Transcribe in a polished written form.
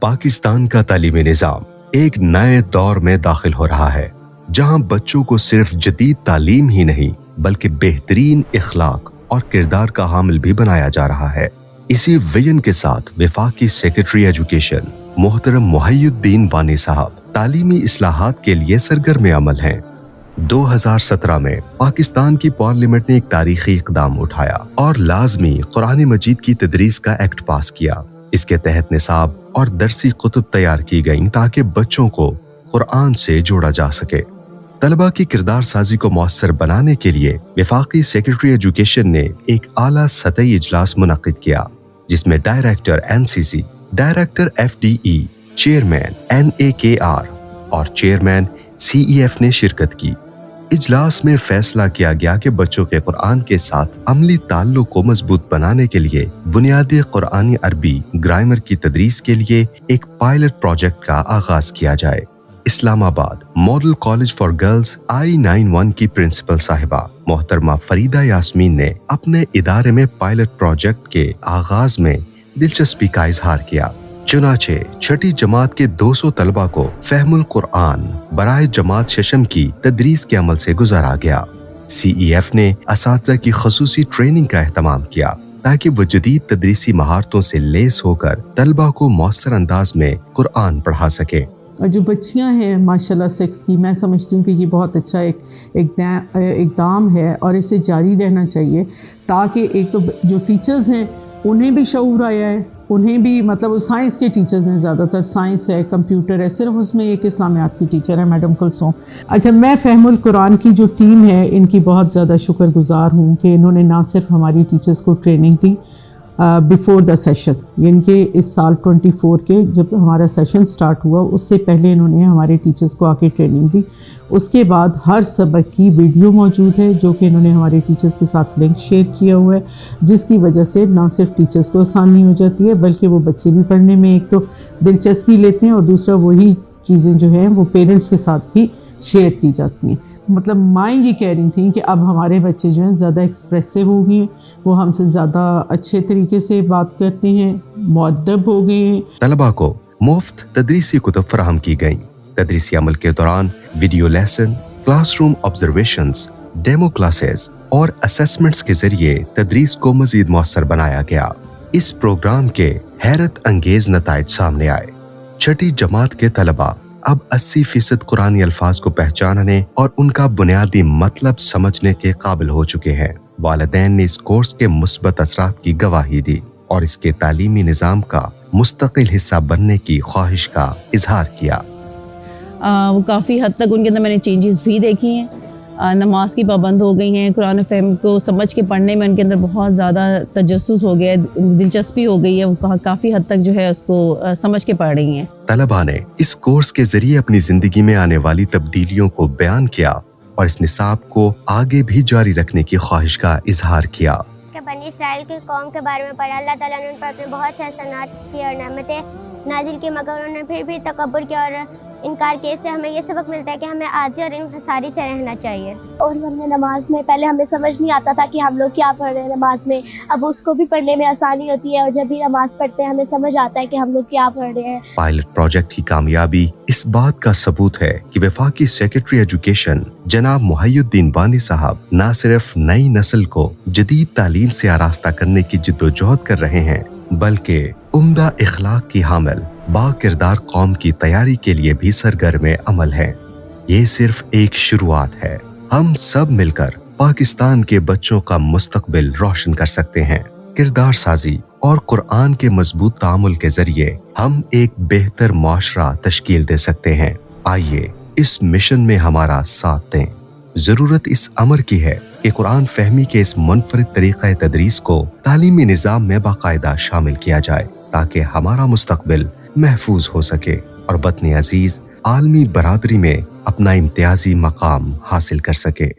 پاکستان کا تعلیمی نظام ایک نئے دور میں داخل ہو رہا ہے، جہاں بچوں کو صرف جدید تعلیم ہی نہیں بلکہ بہترین اخلاق اور کردار کا حامل بھی بنایا جا رہا ہے۔ اسی ویژن کے ساتھ وفاقی سیکرٹری ایجوکیشن محترم محی الدین وانی صاحب تعلیمی اصلاحات کے لیے سرگرم عمل ہیں۔ 2017 میں پاکستان کی پارلیمنٹ نے ایک تاریخی اقدام اٹھایا اور لازمی قرآن مجید کی تدریس کا ایکٹ پاس کیا۔ اس کے تحت نصاب اور درسی کتب تیار کی گئیں تاکہ بچوں کو قرآن سے جوڑا جا سکے۔ طلباء کی کردار سازی کو مؤثر بنانے کے لیے وفاقی سیکرٹری ایجوکیشن نے ایک اعلیٰ سطحی اجلاس منعقد کیا، جس میں director NCC، director FDE، chairman NAKR اور چیئرمین CEF نے شرکت کی۔ اجلاس میں فیصلہ کیا گیا کہ بچوں کے قرآن کے ساتھ عملی تعلق کو مضبوط بنانے کے لیے بنیادی قرآنی عربی گرامر کی تدریس کے لیے ایک پائلٹ پروجیکٹ کا آغاز کیا جائے۔ اسلام آباد model college for girls I91 کی پرنسپل صاحبہ محترمہ فریدہ یاسمین نے اپنے ادارے میں پائلٹ پروجیکٹ کے آغاز میں دلچسپی کا اظہار کیا۔ چنانچہ چھٹی جماعت کے 200 طلباء کو فہم القرآن برائے جماعت ششم کی تدریس کے عمل سے گزارا گیا۔ CEF نے اساتذہ کی خصوصی ٹریننگ کا اہتمام کیا تاکہ وہ جدید تدریسی مہارتوں سے لیس ہو کر طلباء کو مؤثر انداز میں قرآن پڑھا سکیں۔ اور جو بچیاں ہیں ماشاءاللہ 6 کی، میں سمجھتی ہوں کہ یہ بہت اچھا اقدام ہے اور اسے جاری رہنا چاہیے، تاکہ ایک تو جو ٹیچرز ہیں انہیں بھی شعور آیا ہے، انہیں بھی وہ سائنس کے ٹیچرز ہیں، زیادہ تر سائنس ہے، کمپیوٹر ہے، صرف اس میں ایک اسلامیات کی ٹیچر ہے میڈم کلثوم۔ اچھا، میں فہم القرآن کی جو ٹیم ہے ان کی بہت زیادہ شکر گزار ہوں کہ انہوں نے نہ صرف ہماری ٹیچرز کو training the before the session, یعنی کہ اس سال 24 کے جب ہمارا سیشن سٹارٹ ہوا اس سے پہلے انہوں نے ہمارے ٹیچرز کو آ کے ٹریننگ دی۔ اس کے بعد ہر سبق کی ویڈیو موجود ہے جو کہ انہوں نے ہمارے ٹیچرز کے ساتھ لنک شیئر کیا ہوا ہے، جس کی وجہ سے نہ صرف ٹیچرز کو آسانی ہو جاتی ہے بلکہ وہ بچے بھی پڑھنے میں ایک تو دلچسپی لیتے ہیں اور دوسرا وہی چیزیں جو ہیں وہ پیرنٹس کے ساتھ بھی شیئر کی جاتی ہیں۔ مائیں یہ کہہ رہی تھیں کہ اب ہمارے بچے جو ہیں زیادہ ایکسپریسو ہو گئے ہیں، وہ ہم سے زیادہ اچھے طریقے سے بات کرتے ہیں، مؤدب ہو گئے ہیں۔ طلباء کو مفت تدریسی کتب فراہم کی گئیں۔ تدریسی عمل کے دوران video lesson, classroom observations, demo classes اور اسیسمنٹس کے ذریعے تدریس کو مزید مؤثر بنایا گیا۔ اس پروگرام کے حیرت انگیز نتائج سامنے آئے۔ چھٹی جماعت کے طلباء اب 80% قرآنی الفاظ کو پہچاننے اور ان کا بنیادی مطلب سمجھنے کے قابل ہو چکے ہیں۔ والدین نے اس کورس کے مثبت اثرات کی گواہی دی اور اس کے تعلیمی نظام کا مستقل حصہ بننے کی خواہش کا اظہار کیا۔ وہ کافی حد تک ان کے اندر میں نے چینجز بھی دیکھی ہیں۔ نماز کی پابند ہو گئی ہیں، قرآن فہم کو سمجھ کے پڑھنے میں ان کے اندر بہت زیادہ تجسس ہو گیا ہے، دلچسپی ہو گئی ہے، وہ کافی حد تک جو ہے اس کو سمجھ کے پڑھ رہی ہیں۔ طلباء نے اس کورس کے ذریعے اپنی زندگی میں آنے والی تبدیلیوں کو بیان کیا اور اس نصاب کو آگے بھی جاری رکھنے کی خواہش کا اظہار کیا۔ کہ بنی اسرائیل کی قوم کے بارے میں پڑھا، اللہ تعالیٰ نے ان پر اپنے بہت سے احسانات کیے اور نعمتیں نازل کی، مگر انہوں نے پھر بھی تکبر کیا اور انکار کیا۔ اس سے ہمیں یہ سبق ملتا ہے کہ ہمیں عاجزی اور انکساری سے رہنا چاہیے۔ اور ہم نے نماز میں پہلے ہمیں سمجھ نہیں آتا تھا کہ ہم لوگ کیا پڑھ رہے ہیں نماز میں، اب اس کو بھی پڑھنے میں آسانی ہوتی ہے اور جب بھی نماز پڑھتے ہیں ہمیں سمجھ آتا ہے کہ ہم لوگ کیا پڑھ رہے ہیں۔ پائلٹ پروجیکٹ کی کامیابی اس بات کا ثبوت ہے کہ وفاقی سیکرٹری ایجوکیشن جناب محی الدین وانی صاحب نہ صرف نئی نسل کو جدید تعلیم سے آراستہ کرنے کی جدوجہد کر رہے ہیں بلکہ عمدہ اخلاق کی حامل با کردار قوم کی تیاری کے لیے بھی سرگرم عمل ہے۔ یہ صرف ایک شروعات ہے۔ ہم سب مل کر پاکستان کے بچوں کا مستقبل روشن کر سکتے ہیں۔ کردار سازی اور قرآن کے مضبوط تعامل کے ذریعے ہم ایک بہتر معاشرہ تشکیل دے سکتے ہیں۔ آئیے اس مشن میں ہمارا ساتھ دیں۔ ضرورت اس امر کی ہے کہ قرآن فہمی کے اس منفرد طریقہ تدریس کو تعلیمی نظام میں باقاعدہ شامل کیا جائے تاکہ ہمارا مستقبل محفوظ ہو سکے اور وطن عزیز عالمی برادری میں اپنا امتیازی مقام حاصل کر سکے۔